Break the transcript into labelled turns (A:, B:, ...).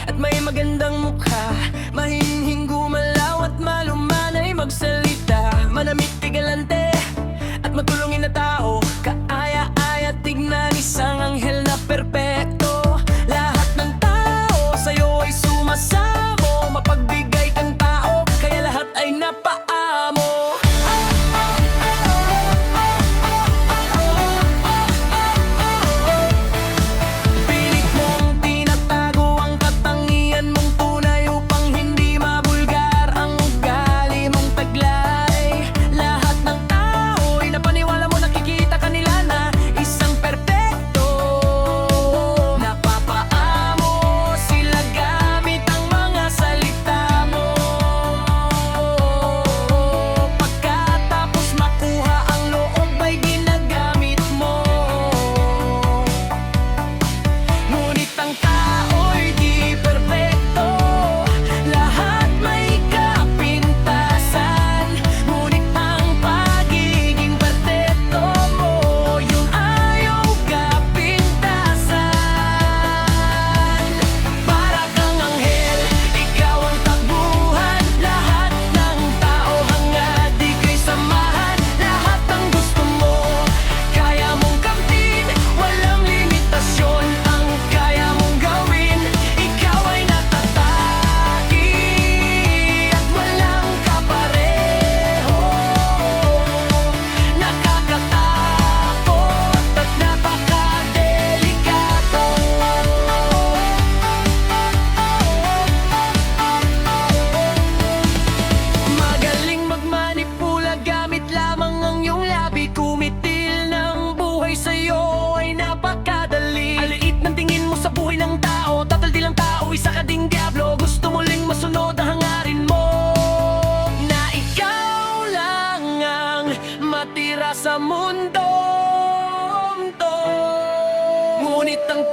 A: at may magandang mukha, mahinhing gumalaw at malumanay magsalita, manamit kay galante at matulungin na tao, kaaya-aya tignan, isang anghel na perpekto. Lahat ng tao sa'yo ay sumasamo, mapagbigay kang tao, kaya lahat ay napaamo. Pilit mong tinatago ang katangian mong tunay upang hindi mabulgar ang ugali mong taglay. Lahat ng tao ay napaniwala mo, nakikita kanila na isang perpekto. Napapaamo sila gamit ang mga salita mo. Pagkatapos makuha ang loob ay ginagamit mo. Ngunit ang tao'y di perpekto, lahat may kapintasan. Ngunit ang pagiging perpekto mo, yung ayaw kapintasan. Para kang anghel, ikaw ang takbuhan, lahat ng tao hangad di kay samahan. Lahat ng gusto mo, kaya mong kamtin, walang limitasyon ang kaya mong gawin. Ikaw ay natataki at walang kapareho, nakakatakot at napakadelikado. Magaling magmanipula gamit lamang ang iyong labi, kumitil ng buhay sa'yo ay napakadali. Ang liit ng tingin mo sa buhay ng tao, tataldi lang tao, isa ka ding diablo. Gusto mo ling masunod ang hangarin mo, na ikaw lang ang matira sa mundo to. Ngunit ang